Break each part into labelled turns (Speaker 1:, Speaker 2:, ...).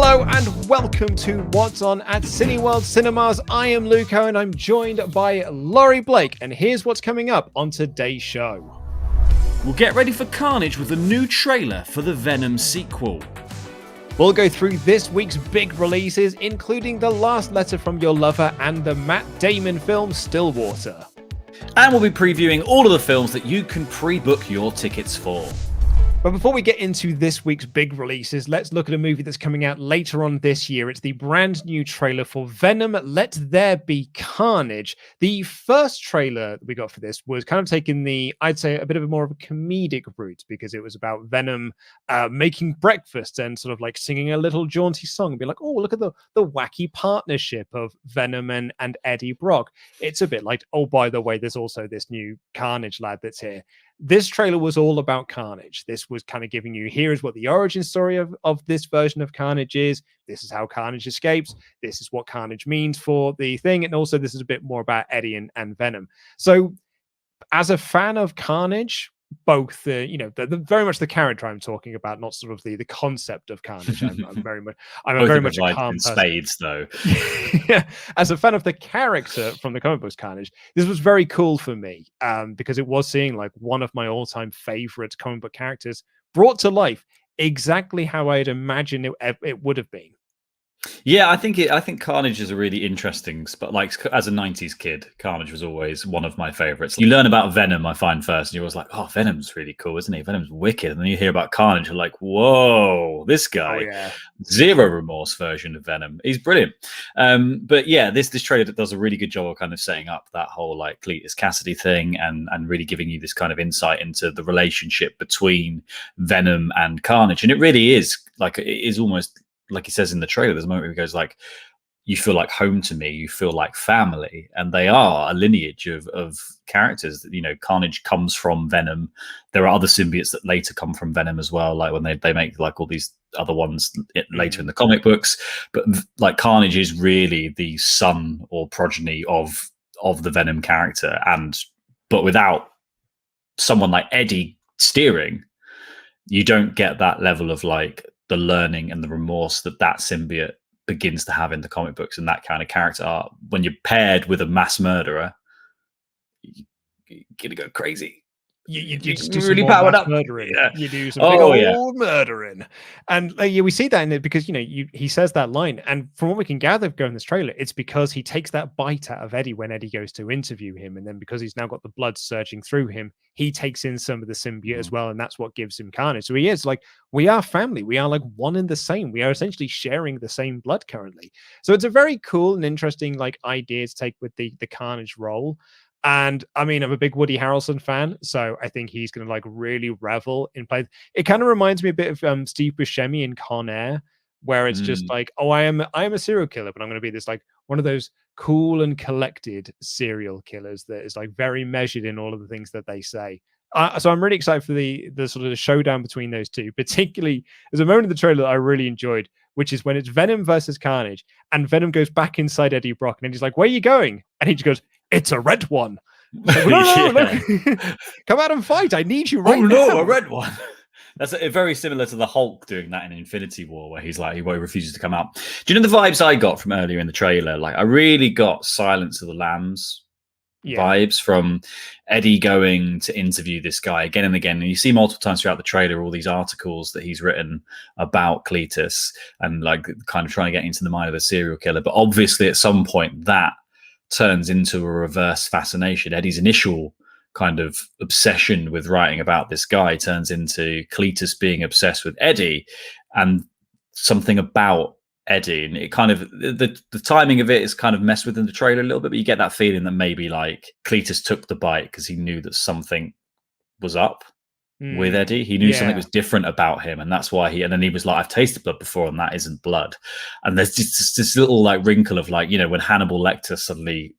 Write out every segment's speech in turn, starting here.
Speaker 1: Hello and welcome to What's On at Cineworld Cinemas. I am Luco and I'm joined by Laurie Blake, and here's what's coming up on today's show.
Speaker 2: We'll get ready for Carnage with a new trailer for the Venom sequel.
Speaker 1: We'll go through this week's big releases, including The Last Letter from Your Lover and the Matt Damon film Stillwater.
Speaker 2: And we'll be previewing all of the films that you can pre-book your tickets for.
Speaker 1: But before we get into this week's big releases, let's look at a movie that's coming out later on this year. It's the brand new trailer for Venom, Let There Be Carnage. The first trailer that we got for this was kind of taking I'd say, a bit of a more of a comedic route, because it was about Venom making breakfast and sort of like singing a little jaunty song and be like, oh, look at the wacky partnership of Venom and Eddie Brock. It's a bit like, oh, by the way, there's also this new Carnage lad that's here. This trailer was all about Carnage. This was kind of giving you, here is what the origin story of this version of Carnage is. This is how Carnage escapes. This is what Carnage means for the thing. And also this is a bit more about Eddie and Venom. So as a fan of Carnage, both the very much the character I'm talking about, not sort of the concept of Carnage. I'm very much a calm person.
Speaker 2: Spades though.
Speaker 1: Yeah, as a fan of the character from the comic books Carnage, this was very cool for me, because it was seeing like one of my all-time favorite comic book characters brought to life exactly how I'd imagine it would have been.
Speaker 2: Yeah, I think Carnage is a really interesting, but like as a 90s kid, Carnage was always one of my favorites. You learn about Venom, I find first, and you're always like, oh, Venom's really cool, isn't he? Venom's wicked. And then you hear about Carnage, you're like, whoa, this guy, zero remorse version of Venom. He's brilliant. But yeah, this trailer does a really good job of kind of setting up that whole like Cletus Cassidy thing and really giving you this kind of insight into the relationship between Venom and Carnage. And it really is like, it is almost like he says in the trailer, there's a moment where he goes like, you feel like home to me, you feel like family. And they are a lineage of characters that, Carnage comes from Venom. There are other symbiotes that later come from Venom as well, like when they make like all these other ones later in the comic books. But like Carnage is really the son or progeny of the Venom character. But without someone like Eddie steering, you don't get that level of like the learning and the remorse that symbiote begins to have in the comic books, and that kind of character art. When you're paired with a mass murderer, you're gonna go crazy.
Speaker 1: You just do really powered up murdering. Yeah. You do some big old murdering, and we see that in it because he says that line, and from what we can gather going this trailer, it's because he takes that bite out of Eddie when Eddie goes to interview him, and then because he's now got the blood surging through him, he takes in some of the symbiote as well, and that's what gives him Carnage. So he is like, we are family, we are like one and the same, we are essentially sharing the same blood currently. So it's a very cool and interesting like idea to take with the Carnage role. And I mean, I'm a big Woody Harrelson fan, so I think he's going to like really revel in play. It kind of reminds me a bit of Steve Buscemi in Con Air, where it's just like, oh, I am a serial killer, but I'm going to be this like one of those cool and collected serial killers that is like very measured in all of the things that they say. So I'm really excited for the sort of the showdown between those two. Particularly, there's a moment in the trailer that I really enjoyed, which is when it's Venom versus Carnage, and Venom goes back inside Eddie Brock, and he's like, "Where are you going?" And he just goes, "It's a red one." Like, no. Come out and fight. I need you right now.
Speaker 2: A red one. That's very similar to the Hulk doing that in Infinity War, where he's like, he refuses to come out. Do you know the vibes I got from earlier in the trailer? Like, I really got Silence of the Lambs vibes from Eddie going to interview this guy again and again. And you see multiple times throughout the trailer all these articles that he's written about Cletus and like kind of trying to get into the mind of the serial killer. But obviously at some point that turns into a reverse fascination. Eddie's initial kind of obsession with writing about this guy turns into Cletus being obsessed with Eddie, and something about Eddie, and it kind of the timing of it is kind of messed with in the trailer a little bit, but you get that feeling that maybe like Cletus took the bite because he knew that something was up with Eddie. He knew something was different about him, and that's why and then he was like, I've tasted blood before and that isn't blood. And there's just this little like wrinkle of like, when Hannibal Lecter suddenly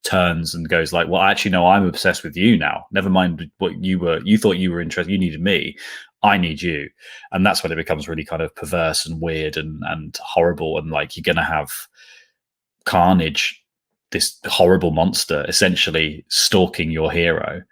Speaker 2: turns and goes like, well, actually no, I'm obsessed with you now, never mind what you thought you were interested, you needed me, I need you. And that's when it becomes really kind of perverse and weird and horrible, and like you're gonna have Carnage, this horrible monster, essentially stalking your hero.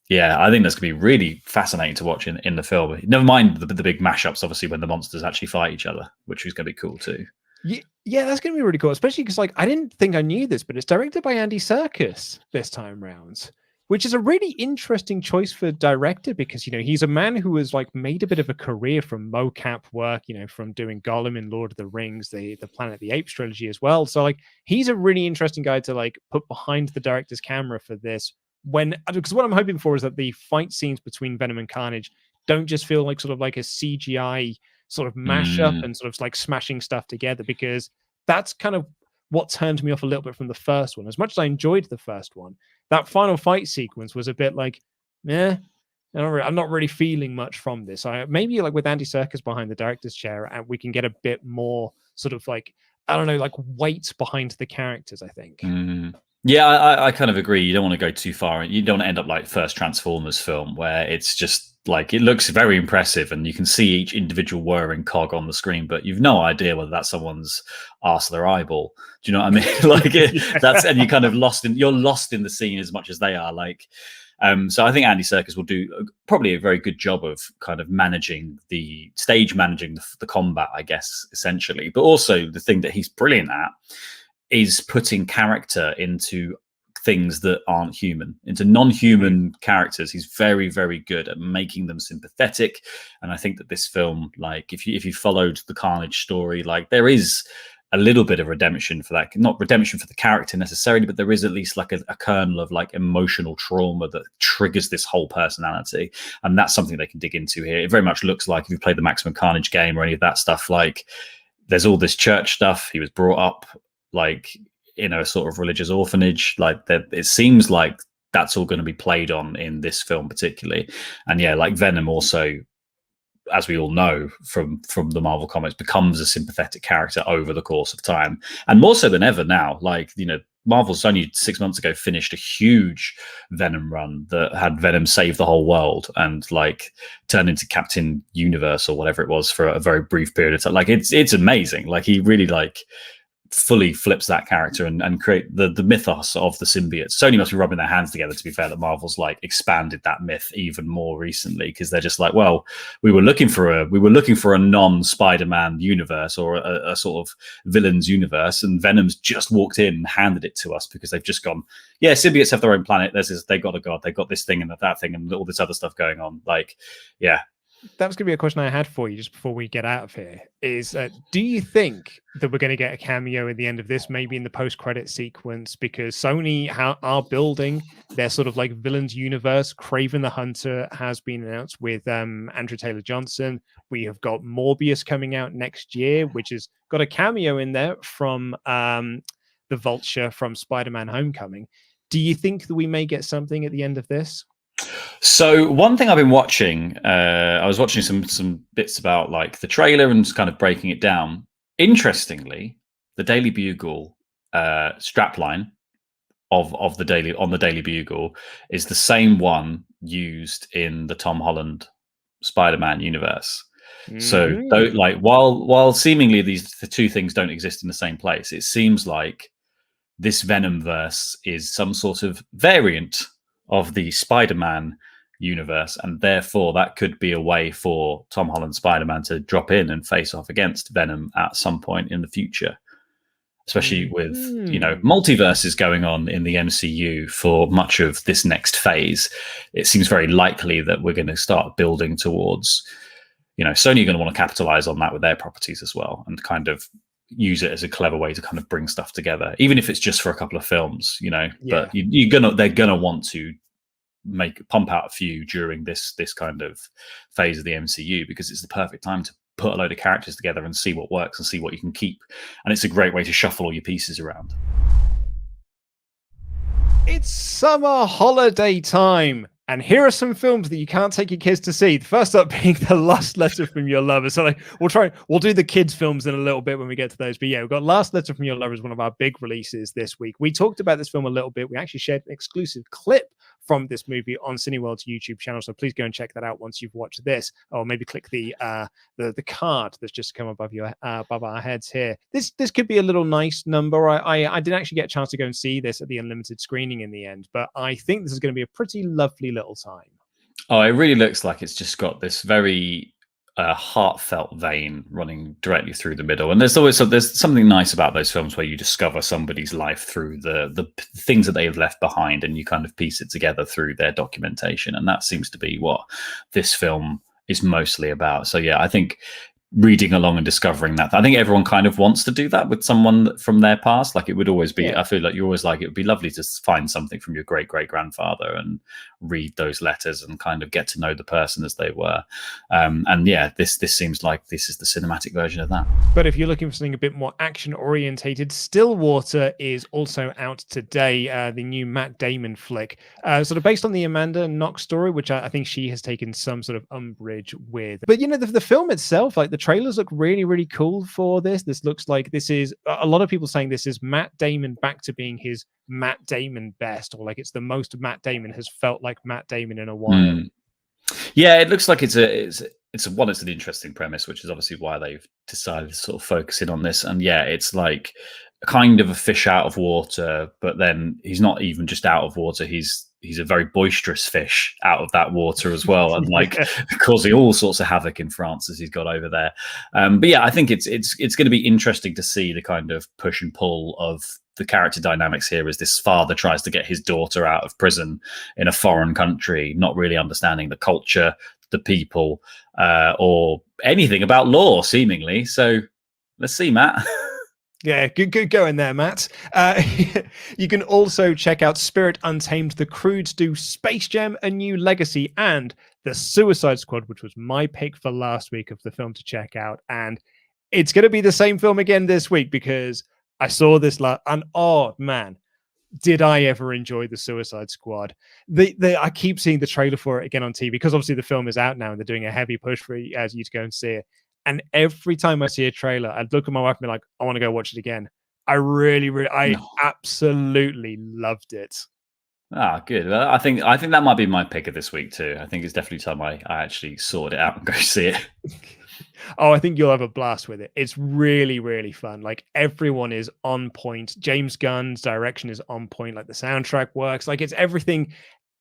Speaker 2: Yeah, I think that's going to be really fascinating to watch in the film. Never mind the big mashups, obviously, when the monsters actually fight each other, which is going to be cool too.
Speaker 1: Yeah, that's going to be really cool, especially because like I didn't think I knew this, but it's directed by Andy Serkis this time round, which is a really interesting choice for director because he's a man who has like made a bit of a career from mocap work, from doing Gollum in Lord of the Rings, the Planet of the Apes trilogy as well. So like he's a really interesting guy to like put behind the director's camera for this. Because what I'm hoping for is that the fight scenes between Venom and Carnage don't just feel like sort of like a CGI sort of mashup and sort of like smashing stuff together, because that's kind of what turned me off a little bit from the first one. As much as I enjoyed the first one, that final fight sequence was a bit like, I'm not really feeling much from this. Maybe like with Andy Serkis behind the director's chair, and we can get a bit more sort of like, I don't know, like weight behind the characters, I think.
Speaker 2: Yeah, I kind of agree. You don't want to go too far. You don't want to end up like first Transformers film where it's just like it looks very impressive and you can see each individual whirring cog on the screen, but you've no idea whether that's someone's arse or their eyeball. Do you know what I mean? Like that's and you're kind of lost in the scene as much as they are. Like, so I think Andy Serkis will do probably a very good job of kind of managing the combat, I guess, essentially. But also the thing that he's brilliant at is putting character into things that aren't human, into non-human characters. He's very, very good at making them sympathetic. And I think that this film, like if you followed the Carnage story, like there is a little bit of redemption for that, not redemption for the character necessarily, but there is at least like a kernel of like emotional trauma that triggers this whole personality. And that's something they can dig into here. It very much looks like if you played the Maximum Carnage game or any of that stuff, like there's all this church stuff. He was brought up like in a sort of religious orphanage, like that. It seems like that's all going to be played on in this film particularly. And yeah, like Venom also, as we all know from the Marvel comics, becomes a sympathetic character over the course of time, and more so than ever now. Like, Marvel's only 6 months ago finished a huge Venom run that had Venom save the whole world and like turn into Captain Universe or whatever it was for a very brief period of time. Like it's amazing. Like he really like fully flips that character and create the mythos of the symbiote. Sony must be rubbing their hands together, to be fair, that Marvel's like expanded that myth even more recently, because they're just like, well, we were looking for a non-Spider-Man universe or a sort of villains universe, and Venom's just walked in and handed it to us because they've just gone, yeah, symbiotes have their own planet. They've got a god, they've got this thing and that thing and all this other stuff going on. Like, yeah.
Speaker 1: That was going to be a question I had for you just before we get out of here is, do you think that we're going to get a cameo at the end of this, maybe in the post-credit sequence? Because Sony are building their sort of like villains universe. Kraven the Hunter has been announced with Andrew Taylor-Johnson. We have got Morbius coming out next year, which has got a cameo in there from the Vulture from Spider-Man Homecoming. Do you think that we may get something at the end of this?
Speaker 2: So one thing I've been watching, I was watching some bits about like the trailer and kind of breaking it down. Interestingly, the Daily Bugle strapline of the Daily Bugle is the same one used in the Tom Holland Spider-Man universe. Mm-hmm. So like while seemingly the two things don't exist in the same place, it seems like this Venom verse is some sort of variant of the Spider-Man universe, and therefore that could be a way for Tom Holland Spider-Man to drop in and face off against Venom at some point in the future, especially with multiverses going on in the MCU for much of this next phase. It seems very likely that we're going to start building towards, Sony are going to want to capitalize on that with their properties as well, and kind of use it as a clever way to kind of bring stuff together, even if it's just for a couple of films, but they're gonna want to pump out a few during this kind of phase of the MCU, because it's the perfect time to put a load of characters together and see what works and see what you can keep. And it's a great way to shuffle all your pieces around.
Speaker 1: It's summer holiday time. And here are some films that you can't take your kids to see. The first up being The Last Letter from Your Lover. So we'll do the kids' films in a little bit when we get to those. But yeah, we've got Last Letter from Your Lover as one of our big releases this week. We talked about this film a little bit. We actually shared an exclusive clip from this movie on Cineworld's YouTube channel. So please go and check that out once you've watched this, or maybe click the card that's just come above our heads here. This could be a little nice number. I didn't actually get a chance to go and see this at the unlimited screening in the end, but I think this is going to be a pretty lovely little time.
Speaker 2: Oh, it really looks like it's just got this very heartfelt vein running directly through the middle. And there's something nice about those films where you discover somebody's life through the things that they have left behind, and you kind of piece it together through their documentation. And that seems to be what this film is mostly about. So yeah, I think reading along and discovering that, I think everyone kind of wants to do that with someone from their past. Like, it would always be, I feel like you're always like, it would be lovely to find something from your great grandfather and read those letters and kind of get to know the person as they were. And yeah, this seems like this is the cinematic version of that.
Speaker 1: But if you're looking for something a bit more action orientated, Stillwater is also out today, the new Matt Damon flick, sort of based on the Amanda Knox story, which I think she has taken some sort of umbrage with. But you know, the film itself, like, the trailers look really cool for this. This looks like this is a lot of people saying this is Matt Damon back to being his Matt Damon best, or like it's the most Matt Damon has felt like Matt Damon in a while.
Speaker 2: Yeah, it looks like it's an interesting premise, which is obviously why they've decided to sort of focus in on this. And yeah, it's like kind of a fish out of water, but then he's not even just out of water. He's a very boisterous fish out of that water as well, and like causing all sorts of havoc in France as he's got over there. But yeah, I think it's going to be interesting to see the kind of push and pull of the character dynamics here, as this father tries to get his daughter out of prison in a foreign country, not really understanding the culture, the people, or anything about law, seemingly. So let's see, Matt.
Speaker 1: Yeah, good going there, Matt. You can also check out Spirit Untamed, The Croods Do, Space Jam: A New Legacy, and The Suicide Squad, which was my pick for last week of the film to check out. And it's going to be the same film again this week, because I saw this and oh man, did I ever enjoy The Suicide Squad. I keep seeing the trailer for it again on TV, because obviously the film is out now and they're doing a heavy push for you to go and see it. And every time I see a trailer, I'd look at my wife and be like, I want to go watch it again. I absolutely loved it.
Speaker 2: Ah, good. Well, I think that might be my pick of this week too. I think it's definitely time I actually sort it out and go see it.
Speaker 1: Oh, I think you'll have a blast with it. It's really fun. Like, everyone is on point. James Gunn's direction is on point. Like, the soundtrack works. Like, it's everything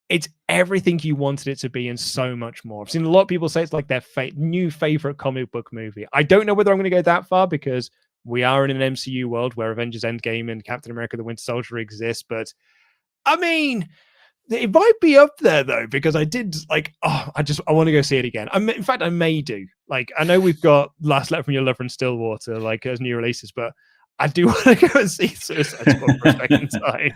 Speaker 1: you wanted it to be, and so much more. I've seen a lot of people say it's like their new favorite comic book movie. I don't know whether I'm going to go that far, because we are in an MCU world where Avengers Endgame and Captain America the Winter Soldier exist. But I mean, it might be up there though, because I did like, I want to go see it again. In fact, I may do. Like, I know we've got Last Letter from Your Lover and Stillwater, like, as new releases, but I do want to go and see Suicide Squad for a second time.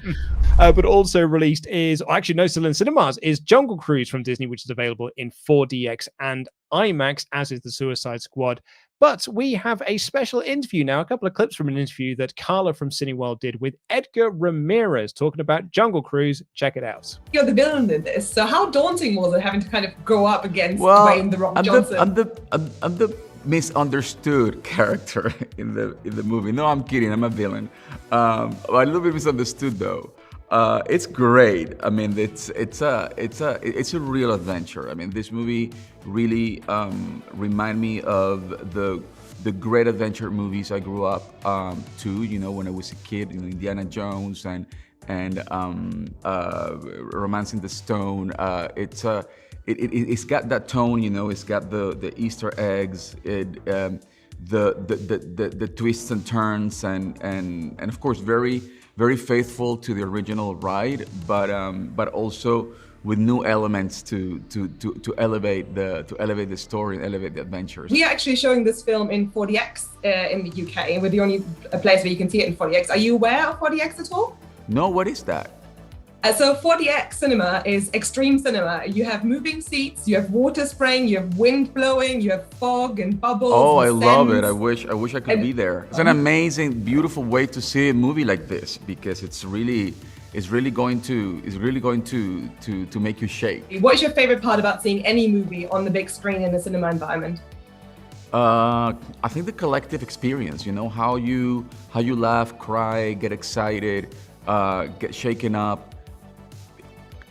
Speaker 1: But also released is, still in cinemas, is Jungle Cruise from Disney, which is available in 4DX and IMAX, as is The Suicide Squad. But we have a special interview now, a couple of clips from an interview that Carla from Cineworld did with Edgar Ramirez talking about Jungle Cruise. Check it out.
Speaker 3: You're the villain in this, so how daunting was it having to kind of go up against Dwayne "The Rock" Johnson?
Speaker 4: I'm the misunderstood character in the movie. No, I'm kidding. I'm a villain. A little bit misunderstood though. It's great. I mean, it's a real adventure. I mean, this movie really remind me of the great adventure movies I grew up to. You know, when I was a kid, you know, Indiana Jones and Romancing the Stone. It's got that tone. You know, it's got the Easter eggs. The twists and turns, and of course very faithful to the original ride, but also with new elements to elevate the story and elevate the adventures.
Speaker 3: We are actually showing this film in 4DX in the UK, and we're the only place where you can see it in 4DX. Are you aware of 4DX at all?
Speaker 4: No, what is that?
Speaker 3: So 4DX cinema is extreme cinema. You have moving seats, you have water spraying, you have wind blowing, you have fog and bubbles.
Speaker 4: Oh, I love it. I wish I could be there. It's an amazing, beautiful way to see a movie like this, because it's really going to make you shake.
Speaker 3: What is your favorite part about seeing any movie on the big screen in a cinema environment?
Speaker 4: I think the collective experience, you know, how you laugh, cry, get excited, get shaken up.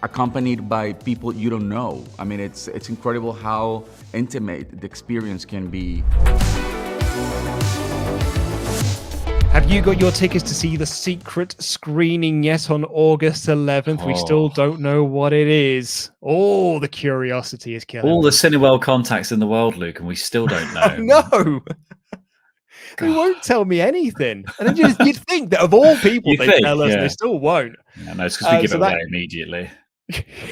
Speaker 4: accompanied by people you don't know. I mean, it's incredible how intimate the experience can be.
Speaker 1: Have you got your tickets to see the secret screening yet on August 11th? We still don't know what it is. Oh, the curiosity is killing
Speaker 2: all
Speaker 1: me.
Speaker 2: the Cineworld contacts in the world, Luke, and we still don't know.
Speaker 1: No. They won't tell me anything. And you'd think that of all people, they tell us, they still won't.
Speaker 2: Yeah, no, it's because we give it away immediately.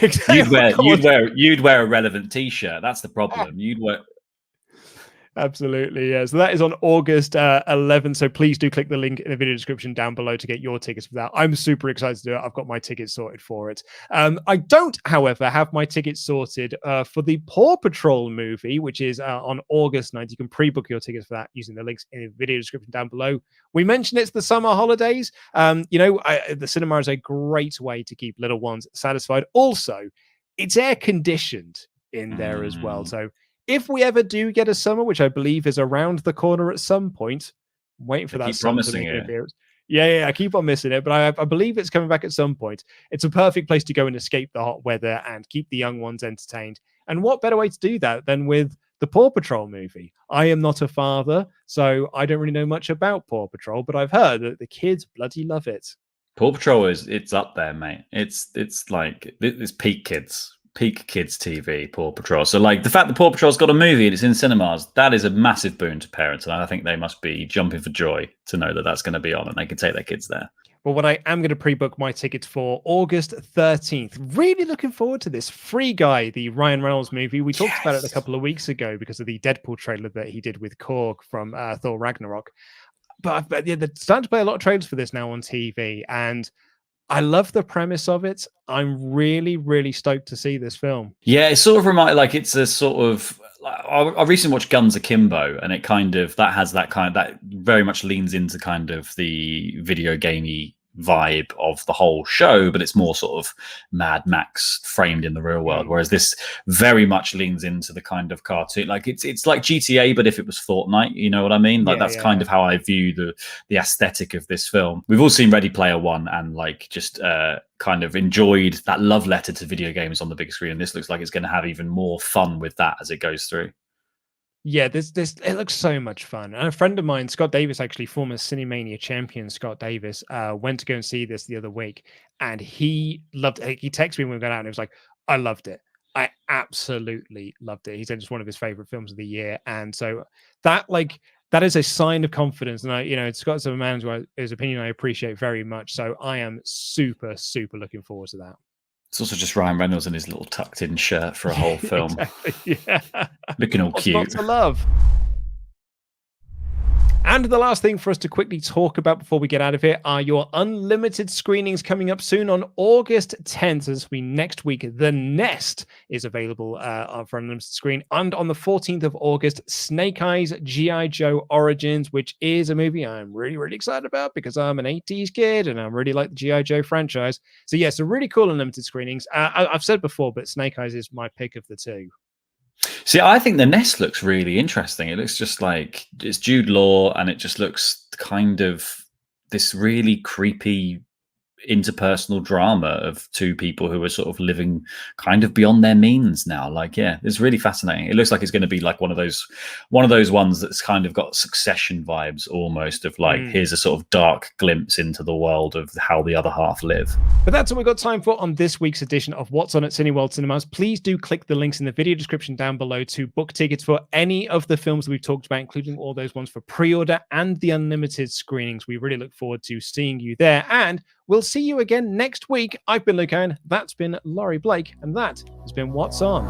Speaker 1: Exactly.
Speaker 2: You'd wear a relevant T-shirt. That's the problem. You'd wear.
Speaker 1: Absolutely, yeah. So that is on August 11th. So please do click the link in the video description down below to get your tickets for that. I'm super excited to do it. I've got my tickets sorted for it. I don't, however, have my tickets sorted for the Paw Patrol movie, which is on August 9th. You can pre-book your tickets for that using the links in the video description down below. We mentioned it's the summer holidays. The cinema is a great way to keep little ones satisfied. Also, it's air conditioned in there as well. So if we ever do get a summer, which I believe is around the corner at some point, I'm waiting for that summer to make an appearance. Yeah, I keep on missing it, but I believe it's coming back at some point. It's a perfect place to go and escape the hot weather and keep the young ones entertained. And what better way to do that than with the Paw Patrol movie? I am not a father, so I don't really know much about Paw Patrol, but I've heard that the kids bloody love it.
Speaker 2: Paw Patrol it's up there, mate. It's peak kids TV, Paw Patrol. So like the fact that Paw Patrol's got a movie and it's in cinemas, that is a massive boon to parents. And I think they must be jumping for joy to know that that's going to be on and they can take their kids there.
Speaker 1: Well, what I am going to pre-book my tickets for August 13th. Really looking forward to this. Free Guy, the Ryan Reynolds movie. We talked about it a couple of weeks ago because of the Deadpool trailer that he did with Korg from Thor Ragnarok. But they're starting to play a lot of trailers for this now on TV. And I love the premise of it. I'm really, really stoked to see this film.
Speaker 2: Yeah, it sort of reminds, like it's a sort of. I recently watched Guns Akimbo, and it kind of that very much leans into kind of the video gamey vibe of the whole show, but it's more sort of Mad Max framed in the real world, whereas this very much leans into the kind of cartoon, like it's like GTA, but if it was Fortnite, you know what I mean? Like that's kind of how I view the aesthetic of this film. We've all seen Ready Player One and like just kind of enjoyed that love letter to video games on the big screen, and this looks like it's going to have even more fun with that as it goes through.
Speaker 1: Yeah, it looks so much fun. And a friend of mine, Scott Davis, actually former Cinemania champion Scott Davis, went to go and see this the other week, and he loved it. He texted me when we got out, and he was like, "I loved it. I absolutely loved it." He said it's one of his favorite films of the year, and so that is a sign of confidence. And Scott's a man whose opinion I appreciate very much. So I am super, super looking forward to that.
Speaker 2: It's also just Ryan Reynolds in his little tucked-in shirt for a whole film.
Speaker 1: Exactly, yeah.
Speaker 2: Looking all cute.
Speaker 1: Lots of love. And the last thing for us to quickly talk about before we get out of here are your unlimited screenings coming up soon on August 10th. As we next week, The Nest is available for unlimited screen. And on the 14th of August, Snake Eyes G.I. Joe Origins, which is a movie I'm really, really excited about because I'm an 80s kid and I really like the G.I. Joe franchise. So yeah, so really cool unlimited screenings. I've said before, but Snake Eyes is my pick of the two.
Speaker 2: See, I think The Nest looks really interesting. It looks just like it's Jude Law, and it just looks kind of this really creepy interpersonal drama of two people who are sort of living kind of beyond their means now. Like, yeah, it's really fascinating. It looks like it's going to be like one of those ones that's kind of got Succession vibes almost, of like, here's a sort of dark glimpse into the world of how the other half live.
Speaker 1: But that's all we've got time for on this week's edition of What's On at Cineworld Cinemas. Please do click the links in the video description down below to book tickets for any of the films that we've talked about, including all those ones for pre-order and the unlimited screenings. We really look forward to seeing you there, and we'll see you again next week. I've been Luke Owen, that's been Laurie Blake, and that has been What's On.